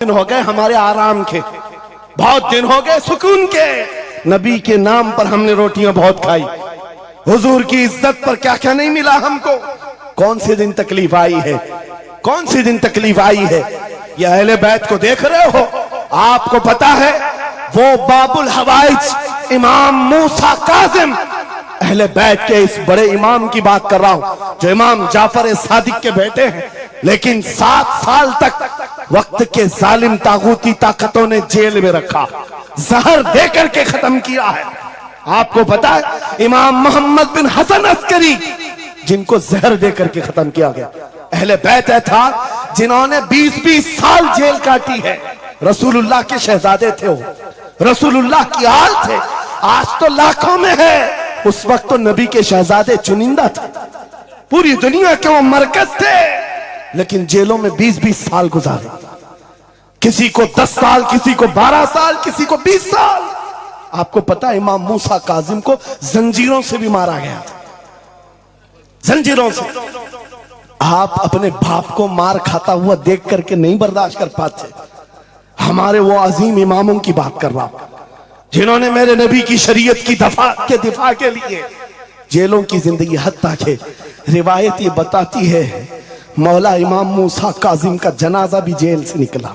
दिन हो गए हमारे आराम के, बहुत दिन हो गए सुकून के। नबी के नाम पर हमने रोटियां बहुत खाई, हुजूर की इज्जत पर क्या क्या नहीं मिला हमको। कौन से दिन तकलीफ आई है, कौन से दिन तकलीफ आई है। ये अहले बैत को देख रहे हो, आपको पता है वो बाबुल हवाइज इमाम मूसा काजिम, अहले बैत के इस बड़े इमाम की बात कर रहा हूं जो इमाम जाफर सादिक के बेटे हैं, लेकिन 7 साल तक वक्त के जालिम तागूती ताकतों ने जेल में रखा, जहर देकर के खत्म किया है। आपको पता है इमाम मोहम्मद बिन हसन अस्करी जिनको जहर देकर के खत्म किया गया, अहले बैत था जिन्होंने 20-20 साल जेल काटी है। रसूलुल्लाह के शहजादे थे वो, रसूलुल्लाह की आल थे। आज तो लाखों में है, उस वक्त तो नबी के शहजादे चुनिंदा थे, पूरी दुनिया के वो मरकज थे, लेकिन जेलों में 20-20 साल गुजारे। किसी को 10 साल, किसी को 12 साल, किसी को 20 साल। आपको पता है इमाम मूसा काजिम को जंजीरों से भी मारा गया था, जंजीरों से। आप अपने बाप को मार खाता हुआ देख करके नहीं बर्दाश्त कर पाते। हमारे वो अजीम इमामों की बात कर रहा हूं जिन्होंने मेरे नबी की शरीयत की दिफा के लिए जेलों की जिंदगी, हत्ता के रिवायत ये बताती है मौला इमाम मूसा काजिम का जनाजा भी जेल से निकला।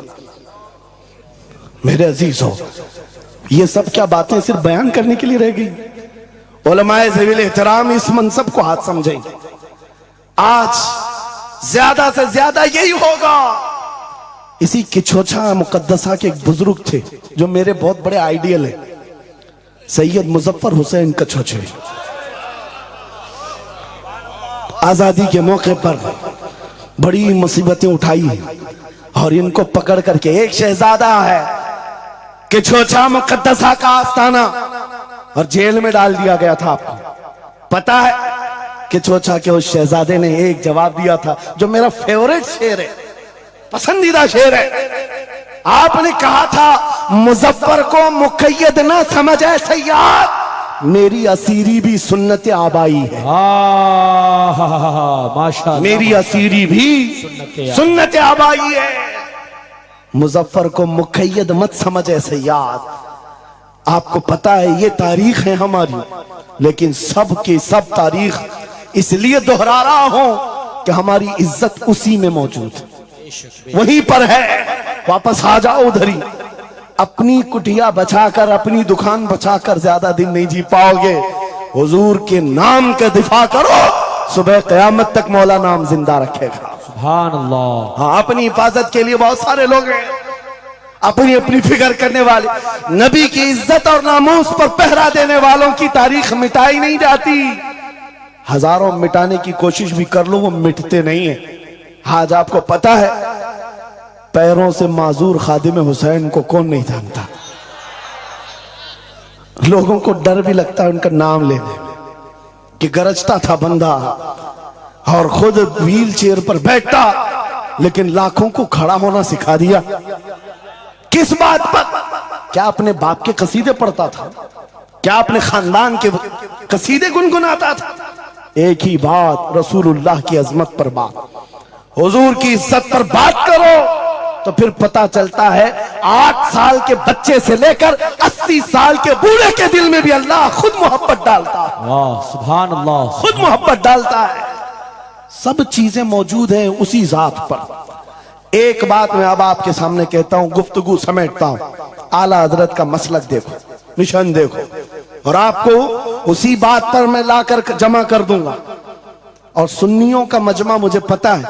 मेरे अजीजों, ये सब क्या बातें सिर्फ बयान करने के लिए रह गई। उलमाए ज़वील एहतराम इस मनसब को हाथ समझेंगे। आज ज्यादा से ज्यादा यही होगा। इसी किछोछा मुकद्दसा के एक बुजुर्ग थे जो मेरे बहुत बड़े आइडियल है, सैयद मुजफ्फर हुसैन कछोचे। आजादी के मौके पर बड़ी मुसीबतें उठाई और इनको पकड़ करके, एक शहजादा है किछोछा मुकद्दसा का आस्ताना, और जेल में डाल दिया गया था। आपको पता है किछोछा के उस शहजादे ने एक जवाब दिया था जो मेरा फेवरेट शेर है, पसंदीदा शेर है। आपने कहा था मुजफ्फर को मुकय्यद ना समझ ऐ सय्याद, मेरी असीरी भी सुन्नत आबाई है। माशाअल्लाह, मेरी असीरी भी सुन्नत आबाई है। मुजफ्फर को मुकय्यद मत समझ ऐ सय्याद। आपको पता है ये तारीख है हमारी, लेकिन सब की सब तारीख इसलिए दोहरा रहा हूं कि हमारी इज्जत उसी में मौजूद है, वहीं पर है। वापस आ जाओ उधर ही। अपनी कुटिया बचाकर, अपनी दुकान बचाकर ज्यादा दिन नहीं जी पाओगे। हुजूर के नाम का दिफा करो, सुबह कयामत तक मौला नाम जिंदा रखेगा। सुभान अल्लाह। हाँ, अपनी हिफाजत के लिए बहुत सारे लोग हैं, अपनी अपनी फिक्र करने वाले। नबी की इज्जत और नामूस पर पहरा देने वालों की तारीख मिटाई नहीं जाती। हजारों मिटाने की कोशिश भी कर लो, वो मिटते नहीं है। आज आपको पता है पैरों से माजूर खादिम हुसैन को कौन नहीं जानता। लोगों को डर भी लगता है उनका नाम लेने में कि गरजता था बंदा और खुद व्हील चेयर पर बैठता, लेकिन लाखों को खड़ा होना सिखा दिया। किस बात पर? क्या अपने बाप के कसीदे पढ़ता था? क्या अपने खानदान के कसीदे गुनगुनाता था? एक ही बात, रसूलुल्लाह की अजमत पर बात, हुजूर की इज्जत पर बात करो तो फिर पता चलता है 8 साल के बच्चे से लेकर 80 साल के बूढ़े के दिल में भी अल्लाह खुद मोहब्बत डालता है। वाह, सुभान अल्लाह, खुद मोहब्बत डालता है। सब चीजें मौजूद हैं उसी जात पर। एक बात मैं अब आपके सामने कहता हूं, गुफ्तगू समेटता हूं। आला हजरत का मसलक देखो, मिशन देखो, और आपको उसी बात पर मैं लाकर जमा कर दूंगा। और सुन्नियों का मजमा मुझे पता है,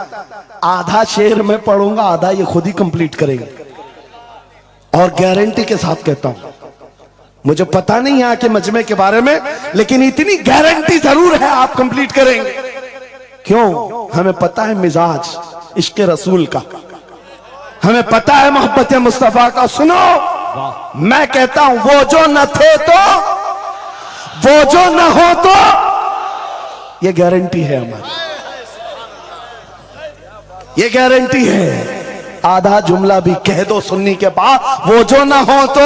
आधा शेर मैं पढ़ूंगा, आधा ये खुद ही कंप्लीट करेंगे, और गारंटी के साथ कहता हूं। मुझे पता नहीं यहाँ के मजमे के बारे में, लेकिन इतनी गारंटी जरूर है आप कंप्लीट करेंगे। क्यों? हमें पता है मिजाज इश्क रसूल का, हमें पता है मोहब्बत मुस्तफा का। सुनो, मैं कहता हूं वो जो न थे तो, वो जो न हो तो, ये गारंटी है हमारी, ये गारंटी है। आधा जुमला भी कह दो सुन्नी के बाद, वो जो ना हो तो,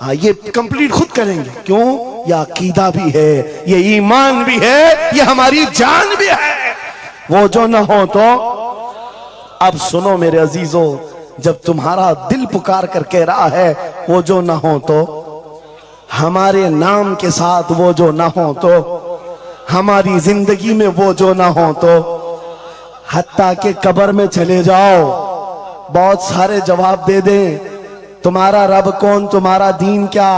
हाँ ये कंप्लीट खुद करेंगे। क्यों? ये अकीदा भी है, ये ईमान भी है, ये हमारी जान भी है। वो जो ना हो तो। अब सुनो मेरे अजीजों, जब तुम्हारा दिल पुकार कर कह रहा है वो जो ना हो तो, हमारे नाम के साथ वो जो ना हो तो, हमारी जिंदगी में वो जो ना हो तो, हत्ता के कब्र में चले जाओ, बहुत सारे जवाब दे दें तुम्हारा रब कौन, तुम्हारा दीन क्या।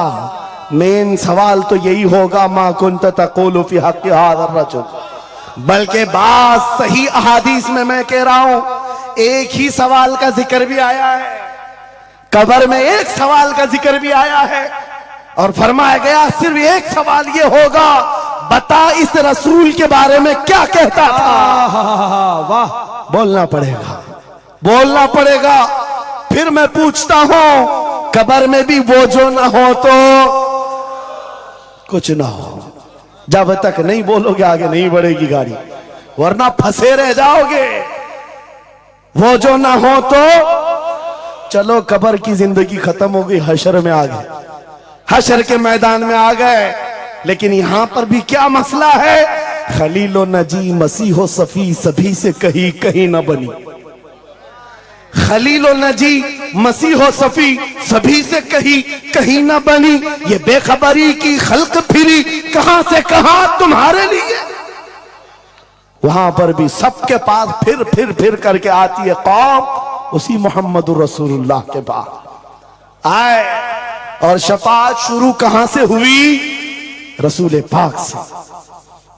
मेन सवाल तो यही होगा मा कुंत तक़ूलु फी हक़्क़ि हाज़ा रजुल। बल्कि बात सही अहादीस में मैं कह रहा हूं एक ही सवाल का जिक्र भी आया है, कब्र में एक सवाल का जिक्र भी आया है और फरमाया गया सिर्फ एक सवाल ये होगा, बता इस रसूल के बारे में क्या कहता था। वाह, बोलना पड़ेगा, बोलना पड़ेगा। फिर मैं पूछता हूं कब्र में भी वो जो ना हो तो कुछ ना हो। जब तक नहीं बोलोगे आगे नहीं बढ़ेगी गाड़ी, वरना फंसे रह जाओगे। वो जो ना हो तो चलो कब्र की जिंदगी खत्म हो गई, हशर में आ गए, हशर के मैदान में आ गए। लेकिन यहां पर भी क्या मसला है, खलीलो नजी मसीहो सफी सभी से कहीं कहीं ना बनी। खलीलो नजी मसीहो सफी सभी से कहीं कहीं ना बनी। ये बेखबरी की खल्क फिरी कहां से कहां तुम्हारे लिए। वहां पर भी सबके पास फिर करके आती है कौम उसी मोहम्मद रसूलुल्लाह के पास आए। और शफाअत शुरू कहां से हुई, रसूल पाक से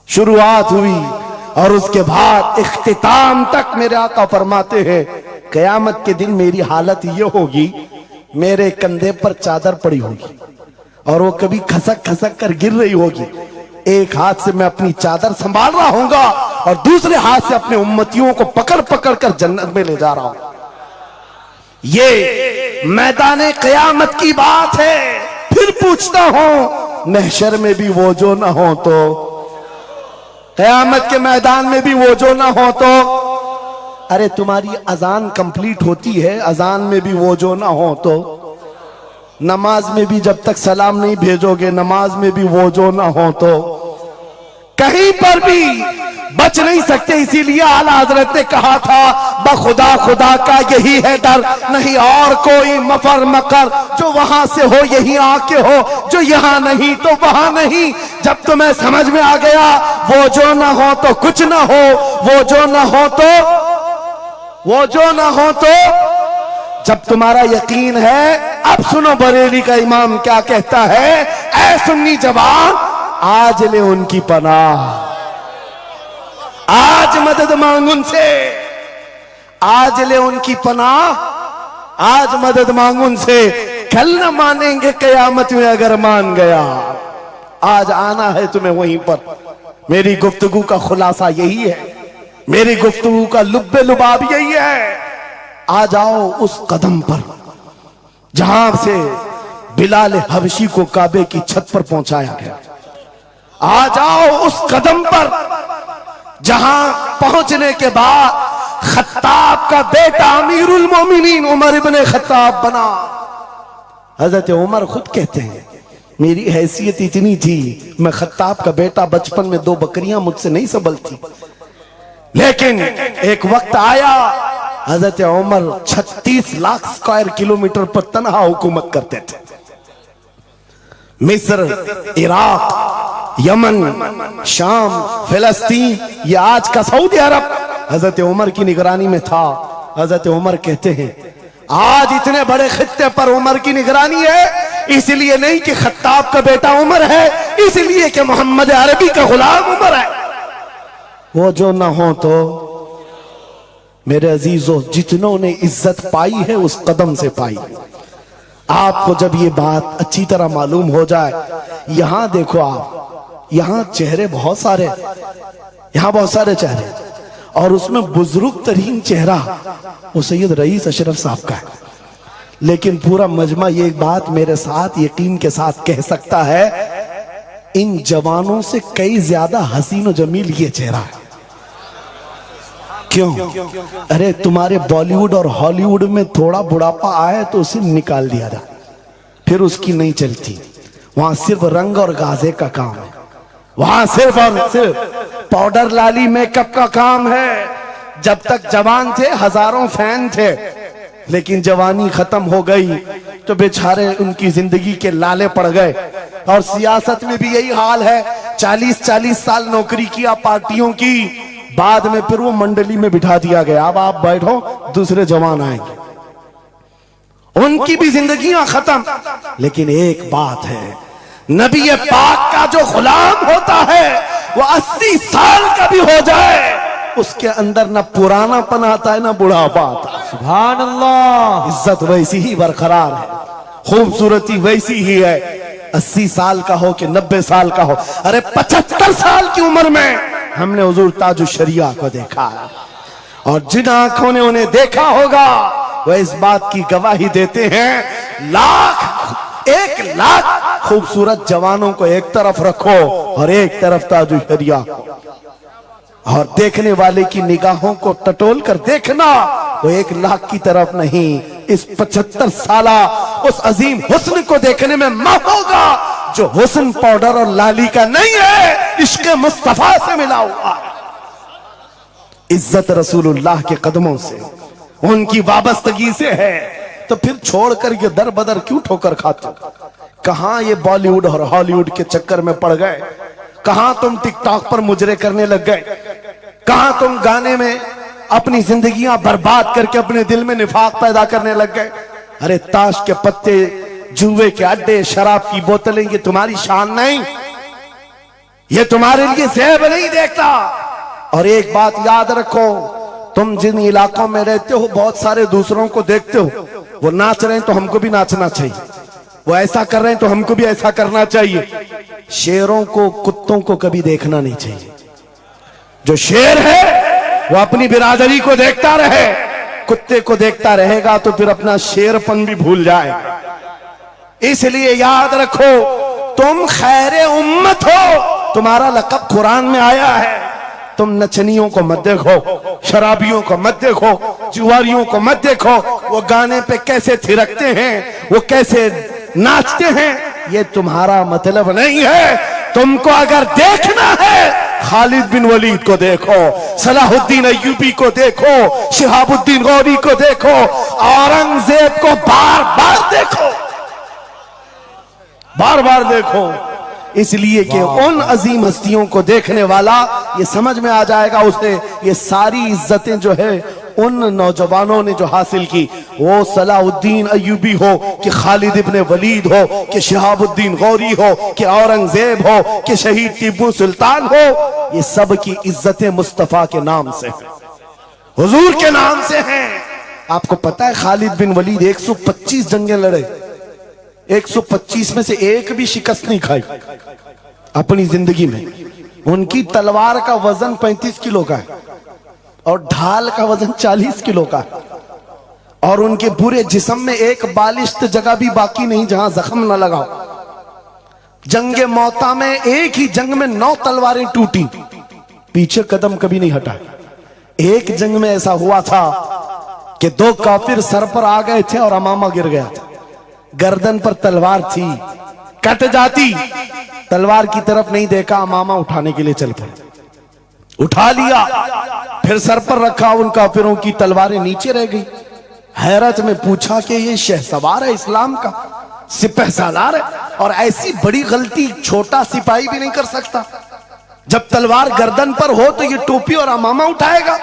शुरुआत हुई। और उसके बाद इख्तिताम तक मेरे आका फरमाते हैं कयामत के दिन मेरी हालत ये होगी, मेरे कंधे पर चादर पड़ी होगी और वो कभी खसक खसक कर गिर रही होगी। एक हाथ से मैं अपनी चादर संभाल रहा हूंगा और दूसरे हाथ से अपने उम्मतियों को पकड़ पकड़ कर जन्नत में ले जा रहा हूं। ये मैदान कयामत की बात है। फिर पूछता हूं महशर में भी वो जो ना हो तो, कयामत के मैदान में भी वो जो ना हो तो। अरे तुम्हारी अजान कंप्लीट होती है, अजान में भी वो जो ना हो तो, नमाज में भी जब तक सलाम नहीं भेजोगे नमाज में भी वो जो ना हो तो, कहीं पर भी बच नहीं सकते। इसीलिए आला हजरत ने कहा था बखुदा खुदा का यही है डर, नहीं और कोई मफर मकर, जो वहां से हो यही आके हो, जो यहां नहीं तो वहां नहीं। जब तुम्हें समझ में आ गया वो जो ना हो तो कुछ ना हो, वो जो ना हो तो, वो जो ना हो तो, जब तुम्हारा यकीन है। अब सुनो बरेली का इमाम क्या कहता है, ऐ सुन्नी जवान आज ले उनकी पनाह, आज मदद मांग उनसे, आज ले उनकी पनाह, आज मदद मांग उनसे। कल न मानेंगे कयामत में अगर मान गया, आज आना है तुम्हें वहीं पर। मेरी गुफ्तगू का खुलासा यही है, मेरी गुफ्तगू का लुब्बे लुबाब यही है। आ जाओ उस कदम पर जहां से बिलाल हबशी को काबे की छत पर पहुंचाया गया। आ जाओ उस कदम पर जहां पहुंचने के बाद खत्ताब का बेटा अमीरुल मोमिनीन उमर इब्ने खत्ताब बना। हजरत उमर खुद कहते हैं मेरी हैसियत इतनी थी, मैं खत्ताब का बेटा, बचपन में 2 बकरियां मुझसे नहीं संभलती। लेकिन एक वक्त आया हजरत उमर 36 लाख स्क्वायर किलोमीटर पर तनहा हुकूमत करते थे। मिस्र, इराक, यमन, शाम, फिलिस्तीन, ये आज का सऊदी अरब हजरत उमर की निगरानी में था। हजरत उमर कहते हैं आज इतने बड़े खित्ते पर उमर की निगरानी है, इसलिए नहीं कि खत्ताब का बेटा उमर है, इसलिए कि मोहम्मद अरबी का गुलाम उमर है। वो जो ना हो तो मेरे अजीजों, जितनों ने इज्जत पाई है उस कदम से पाई। आपको जब ये बात अच्छी तरह मालूम हो जाए, यहां देखो आप, यहां चेहरे बहुत सारे, यहां बहुत सारे चेहरे, और उसमें बुजुर्ग तरीन चेहरा वो सैयद रईस अशरफ साहब का है। लेकिन पूरा मजमा ये बात मेरे साथ यकीन के साथ कह सकता है, इन जवानों से कई ज्यादा हसीन और जमील ये चेहरा है। क्यों? अरे तुम्हारे बॉलीवुड और हॉलीवुड में थोड़ा बुढ़ापा आए तो उसे निकाल दिया जाए, फिर उसकी नहीं चलती। वहां सिर्फ रंग और गाजे का काम है, वहां सिर्फ और सिर्फ पाउडर लाली मेकअप का काम है। जब तक जवान थे हजारों फैन थे, लेकिन जवानी खत्म हो गई तो बेचारे उनकी जिंदगी के लाले पड़ गए। और सियासत में भी यही हाल है, 40-40 साल नौकरी किया पार्टियों की, बाद में फिर वो मंडली में बिठा दिया गया, अब आप बैठो दूसरे जवान आएंगे, उनकी भी जिंदगियां खत्म। लेकिन एक बात है, नबी पाक का जो गुलाम होता है वो 80 साल का भी हो जाए, उसके अंदर ना पुरानापन आता है ना बुढ़ापा आता है। सुभान अल्लाह। इज्जत वैसी ही बरकरार है, खूबसूरती वैसी ही है, 80 साल का हो कि 90 साल का हो। अरे 75 साल की उम्र में हमने हुजूर ताजुल शरिया को देखा है, और जिन आंखों ने उन्हें देखा होगा वह इस बात की गवाही देते हैं, 1,00,000 खूबसूरत जवानों को एक तरफ रखो और एक तरफ ताजुल शरिया को, और देखने वाले की निगाहों को टटोल कर देखना, वो 1,00,000 की तरफ नहीं, इस 75 साला उस अजीम हुस्न को देखने में मां होगा जो हुस्न पाउडर और लाली का नहीं है, इश्क़ मुस्तफा से मिला हुआ। इज्जत रसूलुल्लाह के कदमों से, उनकी वाबस्तगी से है, तो फिर छोड़कर ये दर बदर क्यों ठोकर खाते? कहां ये बॉलीवुड और हॉलीवुड के चक्कर में पड़ गए? कहां तुम टिकटॉक पर मुजरे करने लग गए? कहां तुम गाने में अपनी जिंदगियां बर्बाद करके अपने दिल में निफाक पैदा करने लग गए? अरे ताश के पत्ते, जुए के अड्डे, शराब की बोतलें, ये तुम्हारी शान नहीं, ये तुम्हारे लिए ज़ेब नहीं देखता। और एक बात याद रखो, तुम जिन इलाकों में रहते हो बहुत सारे दूसरों को देखते हो, वो नाच रहे हैं तो हमको भी नाचना चाहिए, वो ऐसा कर रहे हैं तो हमको भी ऐसा करना चाहिए। शेरों को, कुत्तों को कभी देखना नहीं चाहिए। जो शेर है वो अपनी बिरादरी को देखता रहे, कुत्ते को देखता रहेगा तो फिर अपना शेरपन भी भूल जाएगा। इसलिए याद रखो, तुम खैरे उम्मत हो, तुम्हारा लक़ब कुरान में आया है। तुम नचनियों को मत देखो, शराबियों को मत देखो, जुआरियों को मत देखो, वो गाने पे कैसे थिरकते हैं, वो कैसे नाचते हैं, ये तुम्हारा मतलब नहीं है। तुमको अगर देखना है, खालिद बिन वलीद को देखो, सलाहुद्दीन अय्यूबी को देखो, शिहाबुद्दीन गौरी को देखो, औरंगजेब को बार बार देखो, बार बार देखो। इसलिए कि उन अजीम हस्तियों को देखने वाला ये समझ में आ जाएगा उसे, ये सारी इज्जतें जो है उन नौजवानों ने जो हासिल की, वो सलाहुद्दीन अय्यूबी हो कि खालिद इब्ने वलीद हो कि शिहाबुद्दीन गौरी हो कि औरंगजेब हो कि शहीद टीपू सुल्तान हो, ये सब की इज्जतें मुस्तफा के नाम से हैं, हुजूर के नाम से हैं। आपको पता है खालिद बिन वलीद 125 जंगें लड़े, 125 में से एक भी शिकस्त नहीं खाई अपनी जिंदगी में। उनकी तलवार का वजन 35 किलो का है और ढाल का वजन 40 किलो का है, और उनके पूरे जिस्म में एक बालिश्त जगह भी बाकी नहीं जहां जख्म न लगाओ। जंगे मौता में एक ही जंग में 9 तलवारें टूटी, पीछे कदम कभी नहीं हटा। एक जंग में ऐसा हुआ था कि 2 काफिर सर पर आ गए थे और अमामा गिर गया था, गर्दन पर तलवार थी, कट जाती, तलवार की तरफ नहीं देखा, अमामा उठाने के लिए चल पड़े, उठा लिया, फिर सर पर रखा, उन काफिरों की तलवारें नीचे रह गई। हैरत में पूछा कि ये शहसवार है इस्लाम का, सिपह सालार है, और ऐसी बड़ी गलती छोटा सिपाही भी नहीं कर सकता। जब तलवार गर्दन पर हो तो ये टोपी और अमामा उठाएगा।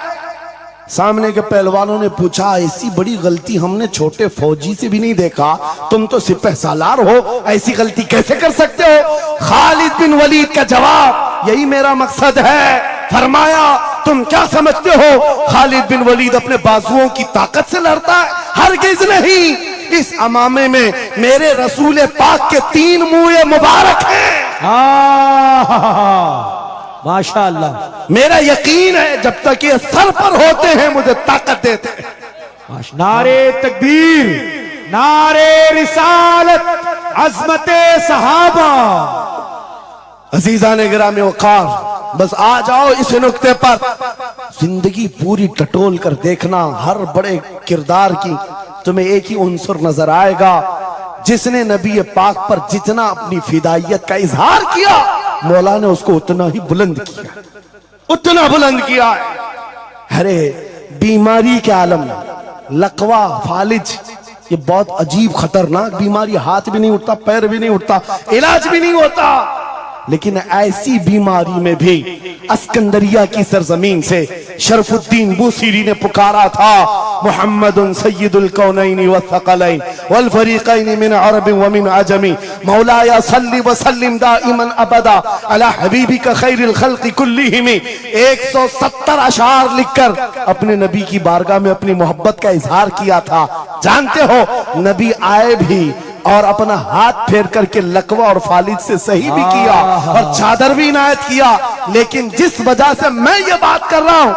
सामने के पहलवानों ने पूछा, ऐसी बड़ी गलती हमने छोटे फौजी से भी नहीं देखा, तुम तो सिपह सालार हो, ऐसी गलती कैसे कर सकते हो? खालिद बिन वलीद का जवाब, यही मेरा मकसद है। फरमाया, तुम क्या समझते हो खालिद बिन वलीद अपने बाजुओं की ताकत से लड़ता है? हरगिज नहीं। इस अमामे में मेरे रसूल पाक के 3 मुंह मुबारक हैं। माशाअल्लाह। मेरा यकीन है जब तक ये सर पर होते हैं मुझे ताकत देते हैं। नारे तकबीर, नारे रिसालत, अज़मते सहाबा। अजीज़ान गिरामी वक़ार, बस आ जाओ इस नुक्ते पर, जिंदगी पूरी टटोल कर देखना, हर बड़े किरदार की तुम्हें एक ही उन्सुर नजर आएगा, जिसने नबी पाक पर जितना अपनी फिदाइयत का इजहार किया, मौला ने उसको उतना ही बुलंद किया, उतना बुलंद किया। अरे बीमारी के आलम में लकवा, फालिज, ये बहुत अजीब खतरनाक बीमारी, हाथ भी नहीं उठता, पैर भी नहीं उठता, इलाज भी नहीं होता। लेकिन ऐसी बीमारी में भी अस्कंदरिया की सरजमीन से शरफुद्दीन बूसीरी ने पुकारा था, मुहम्मदुन सय्यिदुल कौनैनि व थक़लैन वल फरीक़ैन मिन अरब व मिन अजमी मौलाया सल्लि व सल्लिम दाइमन अबदा अला हबीबिका खैरिल खल्क़ि कुल्लिहिम। 170 अशार लिखकर अपने नबी की बारगाह में अपनी मोहब्बत का इजहार किया था। जानते हो नबी आए भी और अपना हाथ फेर करके लकवा और फालिज से सही भी किया और चादर भी इनायत किया। लेकिन जिस वजह से मैं ये बात कर रहा हूं,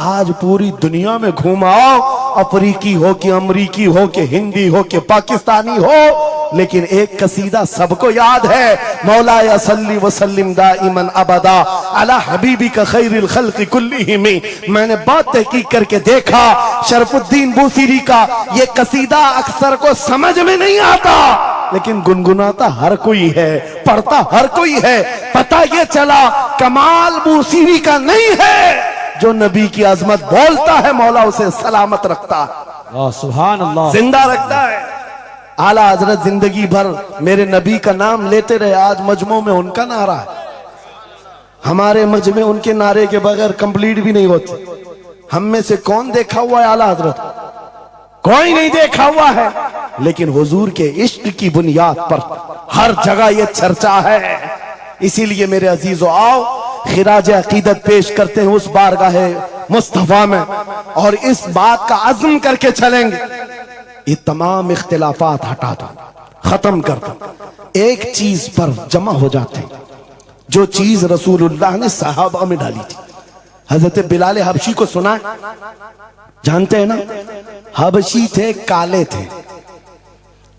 आज पूरी दुनिया में घुमाओ, अफ्रीकी हो कि अमरीकी हो कि हिंदी हो कि पाकिस्तानी हो, लेकिन एक कसीदा सबको याद है, मौलाया सल्ली व सल्लिम दाइमन अबदा अला हबीबिका खैरिल खल्क़ि कुल्लिहिम। मैंने बहुत तहकीक करके देखा, शरफुद्दीन बूसीरी का ये कसीदा अक्सर को समझ में नहीं आता, लेकिन गुनगुनाता हर कोई है, पढ़ता हर कोई है। पता ये चला कमाल बूसीरी का नहीं है, जो नबी की अजमत बोलता है मौला उसे सलामत रखता है, सुभान अल्लाह, जिंदा रखता है। आला हजरत जिंदगी भर मेरे नबी का नाम लेते रहे, आज मजमू में उनका नारा है। हमारे मजमे उनके नारे के बगैर कंप्लीट भी नहीं होती। हम में से कौन देखा हुआ है आला हजरत? कोई नहीं देखा हुआ है, लेकिन हुजूर के इश्क की बुनियाद पर हर जगह ये चर्चा है। इसीलिए मेरे अजीजों, आओ खिराज अकीदत पेश करते हैं उस बारगाह मुस्तफा में, और इस बात का अज़्म करके चलेंगे, ये तमाम इख्तिलाफात हटा दो, खत्म कर दो, एक चीज पर जमा हो जाते हैं, जो चीज रसूलुल्लाह ने सहाबा में डाली थी। हजरत बिलाल हबशी को सुना, जानते हैं ना? हबशी थे, काले थे,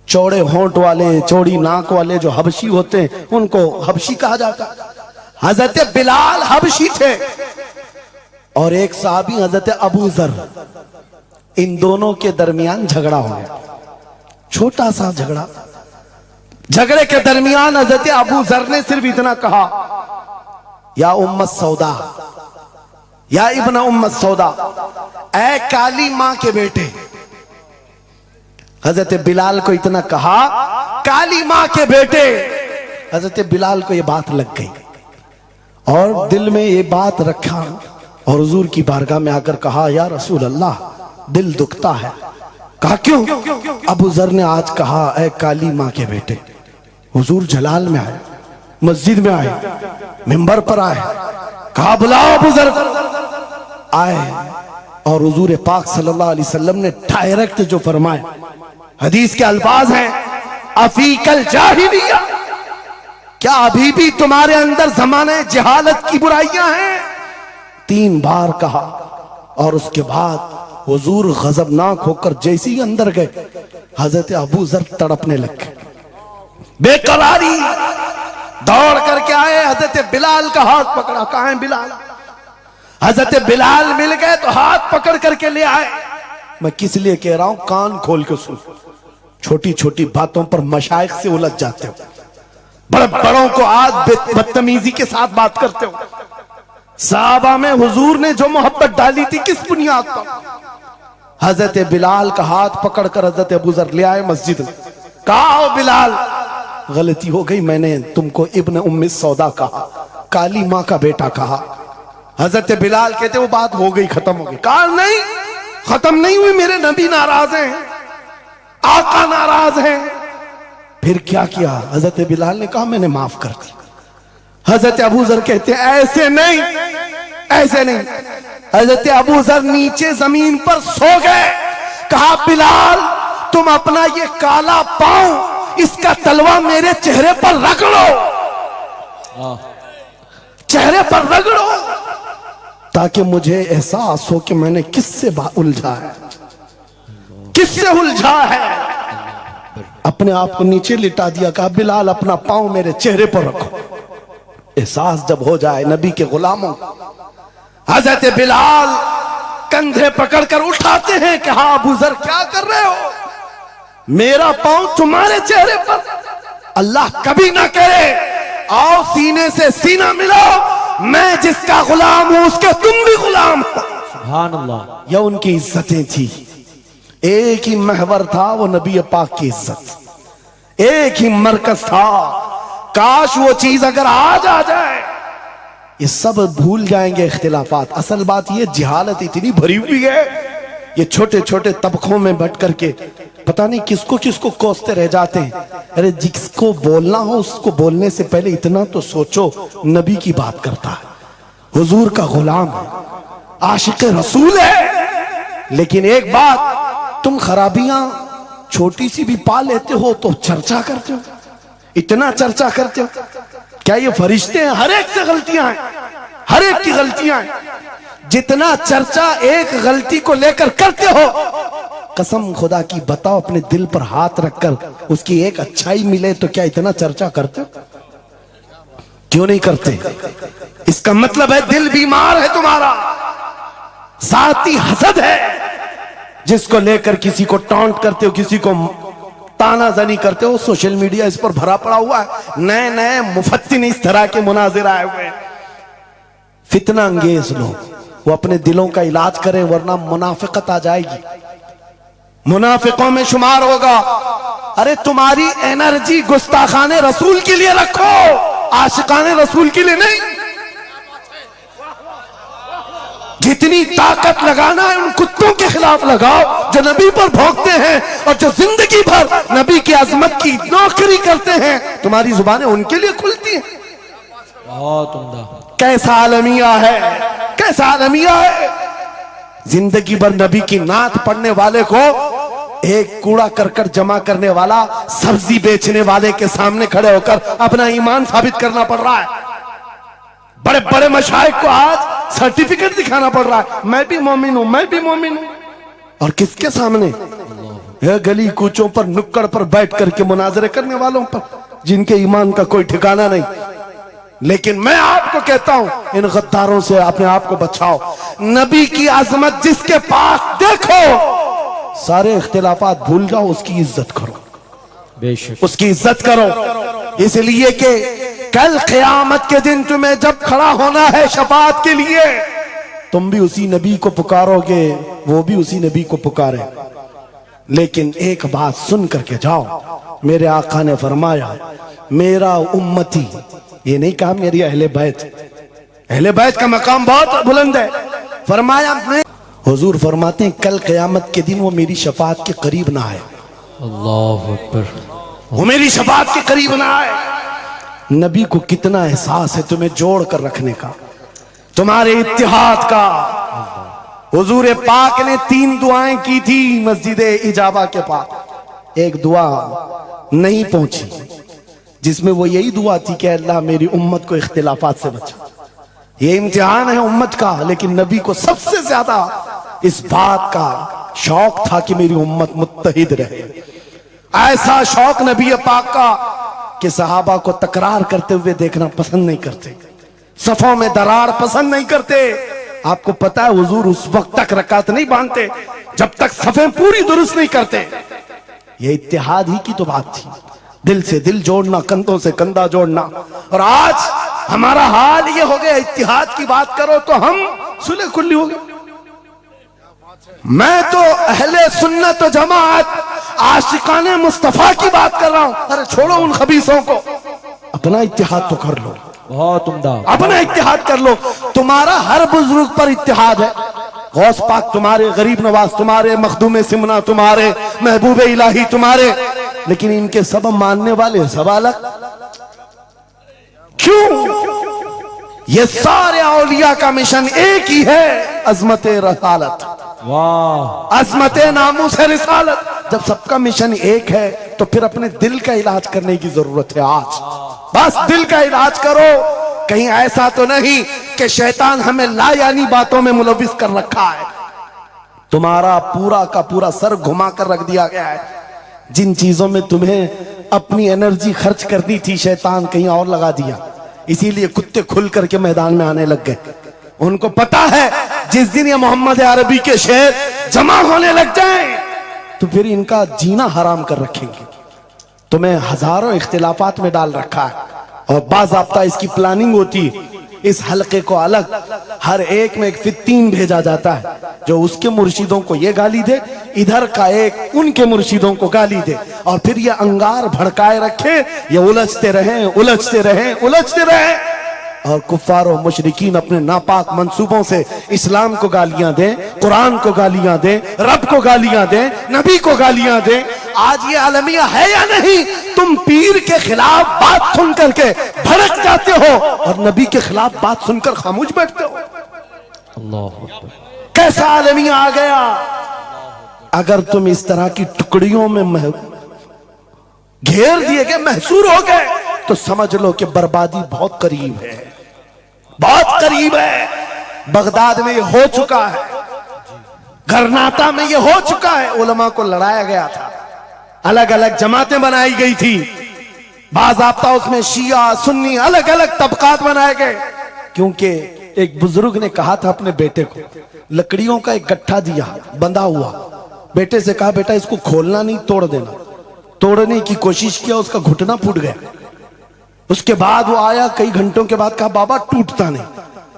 चौड़े होंठ वाले, चौड़ी नाक वाले जो हबशी होते हैं उनको हबशी कहा जाता। हजरत बिलाल हबशी थे और एक साहबी हजरत अबू जर, इन दोनों के दरमियान झगड़ा हो गया, छोटा सा झगड़ा। झगड़े के दरमियान हजरत अबू जर ने सिर्फ इतना कहा, या उम्मत सौदा, या इब्न उम्मत सौदा, ऐ काली मां के बेटे। हजरत बिलाल को इतना कहा, काली मां के बेटे। हजरत बिलाल को यह बात लग गई और दिल में ये बात रखा और हुजूर की बारगाह में आकर कहा, या रसूल अल्लाह, दिल दुखता है। कहा क्यों? अबू जर ने आज कहा, ऐ काली मां के बेटे। हुजूर जलाल में आए, मस्जिद में आए, मिंबर पर आए, कहा बुलाओ अबू जर। आए और हुजूर पाक सल्लल्लाहु अलैहि वसल्लम ने डायरेक्ट जो फरमाया, हदीस के अल्फाज हैं, अफीकल जाहिलिया, क्या अभी भी तुम्हारे अंदर जमाने जहालत की बुराइयां हैं? 3 बार कहा और उसके बाद हुजूर गजबनाक होकर जैसे ही अंदर गए, हजरत अबू जर तड़पने लग गए, बेकरारी। दौड़ करके आए, हजरत बिलाल का हाथ पकड़ा, कहां है बिलाल? हजरत बिलाल मिल गए तो हाथ पकड़ करके ले आए। मैं किस लिए कह रहा हूं, कान खोल के सुन। छोटी छोटी बातों पर मशाइख से उलझ जाते हो, बड़े बड़ों को आज बदतमीजी के साथ बात करते हो। साहबा में हुजूर ने जो मोहब्बत डाली थी किस बुनियाद पर? हजरत बिलाल का हाथ पकड़कर हजरत अबू जर ले आए मस्जिद में, कहा ओ बिलाल, गलती हो गई, मैंने तुमको इब्न उम्मी सौदा कहा, काली मां का बेटा कहा। हजरत बिलाल कहते वो बात हो गई, खत्म हो गई। कहा नहीं, खत्म नहीं हुई, मेरे नबी नाराज हैं, आका नाराज हैं। फिर क्या किया? हजरत बिलाल ने कहा मैंने माफ कर दी। हजरत अबू जर कहते ऐसे नहीं, ऐसे नहीं। हजरत अबू जर नीचे जमीन पर सो गए। कहा बिलाल, तुम अपना ये काला पांव, इसका तलवा मेरे चेहरे पर रगड़ो, चेहरे पर रगड़ो, ताकि मुझे एहसास हो कि मैंने किससे उलझा है, किससे उलझा है। अपने आप को नीचे लिटा दिया। कहा बिलाल, अपना पांव मेरे चेहरे पर रखो, एहसास जब हो जाए नबी के गुलामों। हजरत बिलाल कंधे पकड़कर उठाते हैं कि हाँ अबू जर क्या कर रहे हो, मेरा पांव तुम्हारे चेहरे पर, अल्लाह कभी ना करे, आओ सीने से सीना मिलाओ, मैं जिसका गुलाम हूं उसके तुम भी गुलाम हो। सुभान अल्लाह। यह उनकी इज्जतें थी, एक ही महवर था, वो नबी पाक की इज्जत। एक ही मरकज था, काश वो चीज अगर आज आ जाए, ये सब भूल जाएंगे इख्तिलाफात। असल बात ये, जिहालत इतनी भरी हुई है, ये छोटे छोटे तबकों में बट करके पता नहीं किसको किसको कोसते रह जाते हैं। अरे जिसको बोलना हो उसको बोलने से पहले इतना तो सोचो, नबी की बात करता है, हुजूर का गुलाम है, आशिक रसूल है। लेकिन एक बात, तुम खराबियां छोटी सी भी पा लेते हो तो चर्चा करते हो, इतना चर्चा करते हो। क्या ये फरिश्ते हैं? हर एक से गलतियां हैं, हर एक की गलतियां हैं। जितना चर्चा एक गलती को लेकर करते हो, कसम खुदा की बताओ, अपने दिल पर हाथ रखकर उसकी एक अच्छाई मिले तो क्या इतना चर्चा करते हो? क्यों नहीं करते? इसका मतलब है दिल बीमार है तुम्हारा, साथी हसद है, जिसको लेकर किसी को टॉन्ट करते हो, किसी को तानाजनी करते हो। सोशल मीडिया इस पर भरा पड़ा हुआ है, नए नए मुफत्तिन इस तरह के मुनाजिर आए हुए। फितना अंगेज लोग, वो अपने दिलों का इलाज करें, वरना मुनाफिकत आ जाएगी, मुनाफिकों में शुमार होगा। अरे तुम्हारी एनर्जी गुस्ताखाने रसूल के लिए रखो, आशिकाने रसूल के लिए नहीं। जितनी ताकत लगाना है उन कुत्तों के खिलाफ लगाओ जो नबी पर भौंकते हैं और जो जिंदगी भर नबी की अजमत की नौकरी करते हैं। तुम्हारी जुबानें उनके लिए खुलती हैं। बहुत उम्दा। कैसा आलमिया है, कैसा आलमिया है। जिंदगी भर नबी की नात पढ़ने वाले को एक कूड़ा करकट जमा करने वाला सब्जी बेचने वाले के सामने खड़े होकर अपना ईमान साबित करना पड़ रहा है। बड़े बड़े मशाइख को आज सर्टिफिकेट दिखाना पड़ रहा है, मैं भी मोमिन हूं, मैं भी मोमिन हूं। और किसके सामने? गली कूचों पर, नुक्कड़ पर बैठ करके मुनाजरे करने वालों पर, जिनके ईमान का कोई ठिकाना नहीं। लेकिन मैं आपको कहता हूं, इन गद्दारों से अपने आप को बचाओ। नबी की अजमत जिसके पास देखो, सारे इख्तिलाफात भूल जाओ, उसकी इज्जत करो, बेशक उसकी इज्जत करो। इसलिए कि कल क़यामत के दिन तुम्हें जब खड़ा होना है शफाअत के लिए, तुम भी उसी नबी को पुकारोगे, वो भी उसी नबी को पुकारे। लेकिन एक बात सुन करके जाओ, मेरे आका ने फरमाया मेरा उम्मती, ये नहीं कहा मेरी अहले बैत। अहले बैत का मकाम बहुत बुलंद है। फरमाया, हुजूर फरमाते हैं कल क़यामत के दिन वो मेरी शफाअत के करीब ना आए, अल्लाहु अकबर, वो मेरी शफाअत के करीब ना आए। नबी को कितना एहसास है तुम्हें जोड़ कर रखने का, तुम्हारे इत्तिहाद का। हुजूर पाक ने 3 दुआएं की थी मस्जिद इजाबा के पास। एक दुआ नहीं पहुंची, जिसमें वो यही दुआ थी कि अल्लाह मेरी उम्मत को इख्तिलाफात से बचा। ये इम्तिहान है उम्मत का, लेकिन नबी को सबसे ज्यादा इस बात का शौक था कि मेरी उम्मत मुत्तहिद रहे। ऐसा शौक नबी पाक का कि सहाबा को तकरार करते हुए देखना पसंद नहीं करते, सफों में दरार पसंद नहीं करते। आपको पता है हुजूर उस वक्त तक रकात नहीं बांधते जब तक सफें पूरी दुरुस्त नहीं करते। ये इत्तिहाद ही की तो बात थी, दिल से दिल जोड़ना, कंधों से कंधा जोड़ना। और आज हमारा हाल ये हो गया, इत्तिहाद की बात करो तो हम सुलह कुल्ली हो गए। मैं तो अहले सुन्नत व जमात आशिकाने मुस्तफा की बात कर रहा हूं। अरे छोड़ो उन खबीसों को, अपना इत्तिहाद तो कर लो, बहुत उम्दा, अपना इत्तिहाद कर लो। तुम्हारा हर बुजुर्ग पर इत्तिहाद है, गौस पाक तुम्हारे, गरीब नवाज तुम्हारे, मखदूम सिमना तुम्हारे, महबूब इलाही तुम्हारे, लेकिन इनके सब मानने वाले सब अलग। क्यों? ये सारे औलिया का मिशन एक ही है, अजमत रसालत, वाह, अजमत नामूस रिसालत। जब सबका मिशन एक है तो फिर अपने दिल का इलाज करने की जरूरत है। आज बस दिल का इलाज करो। कहीं ऐसा तो नहीं कि शैतान हमें लायानी बातों में मुलविस कर रखा है। तुम्हारा पूरा का पूरा सर घुमा कर रख दिया गया है। जिन चीजों में तुम्हें अपनी एनर्जी खर्च करनी थी, शैतान कहीं और लगा दिया। इसीलिए कुत्ते खुल करके मैदान में आने लग गए। उनको पता है जिस दिन ये मोहम्मद अरबी के शेर जमा होने लग जाएं तो फिर इनका जीना हराम कर रखेंगे। तुम्हें हजारों इख्तिलाफात में डाल रखा है और बाज़ाब्ता इसकी प्लानिंग होती है। इस हलके को अलग, हर एक में एक फित्तीन भेजा जाता है जो उसके मुर्शिदों को ये गाली दे, इधर का एक उनके मुर्शिदों को गाली दे, और फिर ये अंगार भड़काए रखे, ये उलझते रहें उलझते रहें उलझते रहें, और कुफ्फार और मुशरिकीन अपने नापाक मंसूबों से इस्लाम को गालियां दें, कुरान को गालियां दें, रब को गालियां दें, नबी को गालियां दें। आज ये आलमिया है या नहीं? तुम पीर के खिलाफ बात सुन करके भड़क जाते हो और नबी के खिलाफ बात सुनकर खामोश बैठते हो। अल्लाह अकबर। कैसा आलमिया आ गया? अगर तुम इस तरह की टुकड़ियों में घेर दिए गए, महसूर हो गए, तो समझ लो कि बर्बादी बहुत करीब है, बहुत करीब है। बगदाद में ये हो चुका है, गरनाता में ये हो चुका है। उलमा को लड़ाया गया था, अलग अलग जमातें बनाई गई थी, बाज़ाब्ता उसमें शिया सुन्नी अलग अलग तबकात बनाए गए, क्योंकि एक बुजुर्ग ने कहा था अपने बेटे को, लकड़ियों का एक गट्ठा दिया बंधा हुआ, बेटे से कहा बेटा इसको खोलना नहीं, तोड़ देना। तोड़ने की कोशिश किया, उसका घुटना फूट गया। उसके बाद वो आया कई घंटों के बाद, कहा बाबा टूटता नहीं।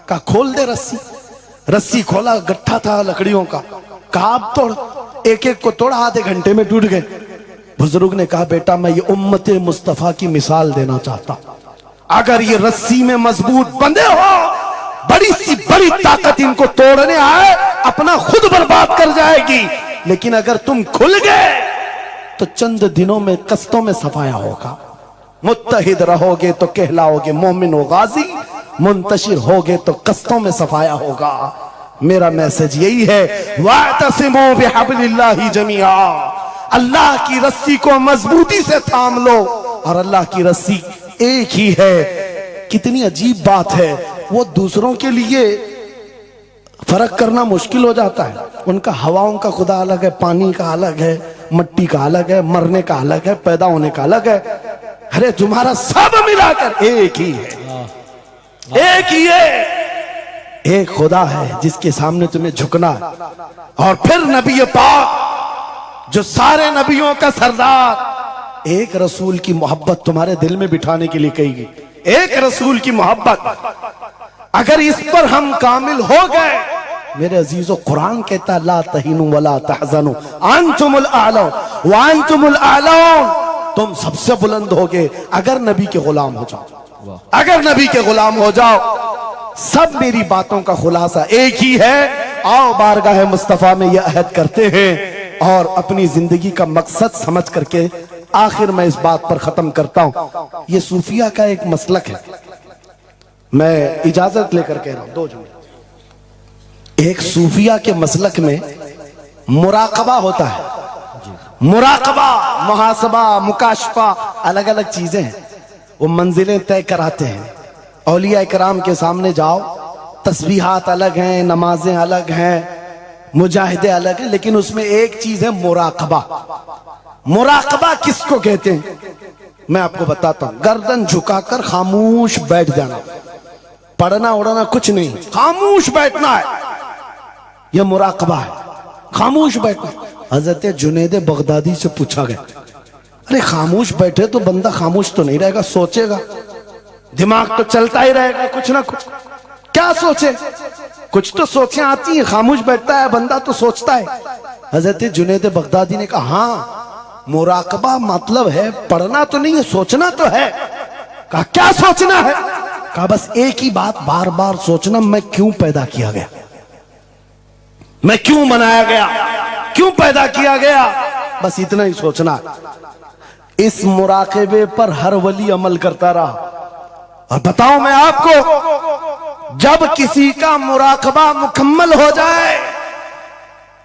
कहा खोल दे रस्सी। रस्सी खोला, गट्ठा था लकड़ियों का। कहा अब तोड़। एक एक को तोड़ा, आधे घंटे में टूट गए। बुजुर्ग ने कहा बेटा मैं ये उम्मत मुस्तफा की मिसाल देना चाहता, अगर ये रस्सी में मजबूत बंधे हो, बड़ी सी बड़ी ताकत इनको तोड़ने आए अपना खुद बर्बाद कर जाएगी, लेकिन अगर तुम खुल गए तो चंद दिनों में कस्तों में सफाया होगा। मुत्तहिद रहोगे तो कहलाओगे मोमिन व गाजी, मुंतशिर होगे तो कस्तों में सफाया होगा। मेरा मैसेज यही है, वातसिमू बिहब्लिल्लाहि जमीआ, अल्लाह की रस्सी को मजबूती से थाम लो, और अल्लाह की रस्सी एक ही है। कितनी अजीब बात है, वो दूसरों के लिए फर्क करना मुश्किल हो जाता है। उनका हवाओं का खुदा अलग है, पानी का अलग है, मट्टी का अलग है, मरने का अलग है, पैदा होने का अलग है। अरे तुम्हारा सब मिलाकर एक ही है, एक ही है। एक खुदा है जिसके सामने तुम्हें झुकना है। और फिर नबी पाक जो सारे नबियों का सरदार, एक रसूल की मोहब्बत तुम्हारे दिल में बिठाने के लिए कही गई। एक रसूल की मोहब्बत, अगर इस पर हम कामिल हो गए, मेरे अजीजों, कुरान कहता ला तहीनु वला तहज़नु अंतुमुल आलौन व अंतुमुल आलौन, तुम सबसे बुलंद होगे अगर नबी के गुलाम हो जाओ, अगर नबी के गुलाम हो जाओ। सब मेरी बातों का खुलासा एक ही है। आओ बारगाह मुस्तफा में यह अहद करते हैं और अपनी जिंदगी का मकसद समझ करके आखिर में इस बात पर खत्म करता हूं। यह सूफिया का एक मसलक है, मैं इजाजत लेकर कह रहा हूं, 2 जुमले। एक सूफिया के मसलक में मुराकबा होता है। मुराकबा, मुहासबा, मुकाशफा, अलग अलग चीजें हैं। वो मंजिलें तय कराते हैं। औलिया इकराम के सामने जाओ, तस्बीहात अलग हैं, नमाजें अलग हैं, मुजाहिदे अलग हैं, लेकिन उसमें एक चीज है मुराकबा। मुराकबा किसको कहते हैं मैं आपको बताता हूं। गर्दन झुकाकर खामोश बैठ जाना, पढ़ना उड़ना कुछ नहीं, खामोश बैठना है, यह मुराकबा है। खामोश बैठना। हजरत जुनैद बगदादी से पूछा गया, अरे खामोश बैठे तो बंदा खामोश तो नहीं रहेगा, सोचेगा, दिमाग तो चलता ही रहेगा कुछ ना कुछ। क्या सोचे? कुछ तो सोचें आती है। खामोश बैठता है बंदा तो सोचता है। हजरत जुनैद बगदादी ने कहा हाँ, मुराकबा मतलब है पढ़ना तो नहीं है, सोचना तो है। कहा क्या सोचना है? कहा बस एक ही बात बार बार सोचना, मैं क्यों पैदा किया गया, मैं क्यों बनाया गया, क्यों पैदा किया गया, बस इतना ही सोचना। इस मुराकबे पर हर वली अमल करता रहा। और बताऊं मैं आपको, जब किसी का मुराकबा मुकम्मल हो जाए,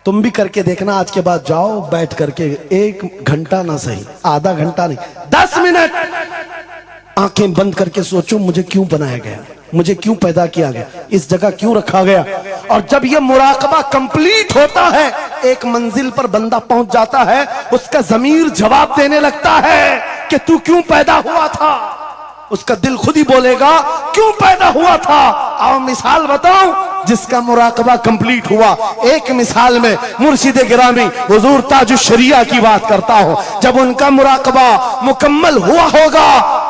तुम भी करके देखना, आज के बाद जाओ बैठ करके 1 घंटा ना सही, आधा घंटा नहीं, 10 मिनट आंखें बंद करके सोचो, मुझे क्यों बनाया गया, मुझे क्यों पैदा किया गया, इस जगह क्यों रखा गया। और जब ये मुराकबा कंप्लीट होता है, एक मंजिल पर बंदा पहुंच जाता है, उसका ज़मीर जवाब देने लगता है कि तू क्यों पैदा हुआ था। उसका दिल खुद ही बोलेगा क्यों पैदा हुआ था। आओ मिसाल बताऊं जिसका मुराकबा कंप्लीट हुआ। एक मिसाल में मुर्शिद गिरामी हुजूर ताजुश शरिया की बात करता हूं। जब उनका मुराकबा मुकम्मल हुआ होगा,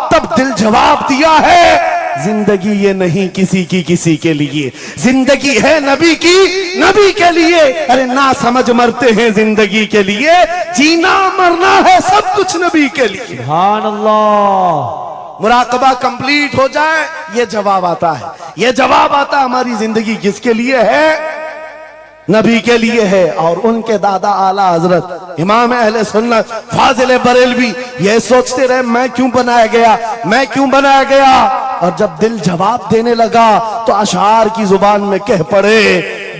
तब दिल जवाब दिया है जिंदगी ये नहीं किसी के लिए, जिंदगी है नबी की, नबी के लिए। अरे ना समझ मरते हैं जिंदगी के लिए, जीना मरना है सब कुछ नबी के लिए। सुभान अल्लाह। मुराकबा कंप्लीट हो जाए, ये जवाब आता है, ये जवाब आता हमारी जिंदगी किसके लिए है? नबी के लिए है। और उनके दादा आला हजरत इमाम अहले सुन्नत फाजिल बरेलवी ये सोचते रहे मैं क्यों बनाया गया, मैं क्यों बनाया गया। और जब दिल जवाब देने लगा तो अशार की जुबान में कह पड़े,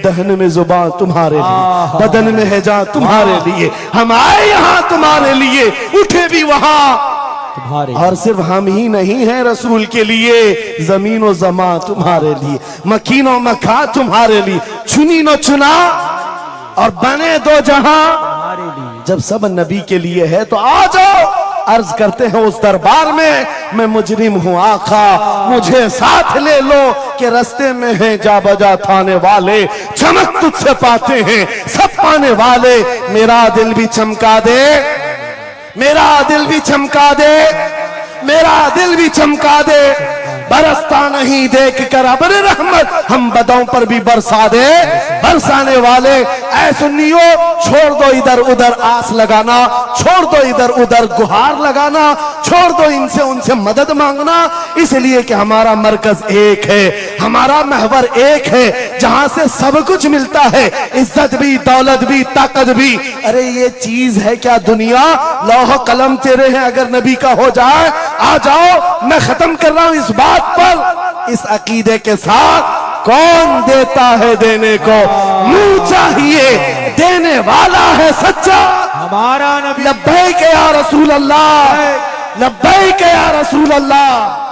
दहन में जुबान तुम्हारे लिए, बदन में है जान तुम्हारे लिए, हम आए यहाँ तुम्हारे लिए, उठे भी वहां तुम्हारे। और सिर्फ हम ही नहीं हैं रसूल के लिए, जमीन और जमा तुम्हारे लिए, मकीन और मका तुम्हारे लिए, चुनी न चुना और बने दो जहां तुम्हारे लिए। जब सब नबी के लिए है तो आ जाओ, अर्ज करते हैं उस दरबार में, मैं मुजरिम हूं आका मुझे साथ ले लो, कि रास्ते में है जा बजा थाने वाले, चमक तुझसे पाते हैं सब पाने वाले, मेरा दिल भी चमका दे, मेरा दिल भी चमका दे, मेरा दिल भी चमका दे, बरसता नहीं देख कर अब्र रहमत, हम बदों पर भी बरसा दे बरसाने वाले। ऐ सुन्नियो छोड़ दो इधर उधर आस लगाना, छोड़ दो इधर उधर गुहार लगाना, छोड़ दो इनसे उनसे मदद मांगना, इसलिए कि हमारा मरकज एक है, हमारा महवर एक है, जहां से सब कुछ मिलता है, इज्जत भी, दौलत भी, ताकत भी। अरे ये चीज है क्या दुनिया, लौह कलम तेरे हैं, अगर नबी का हो जाए आ जाओ। मैं खत्म कर रहा हूं इस बात पर, इस अकीदे के साथ, कौन देता है देने को, मुंह चाहिए देने वाला है सच्चा हमारा नबी। लब्बैक या रसूल अल्लाह, लब्बैक या रसूल अल्लाह।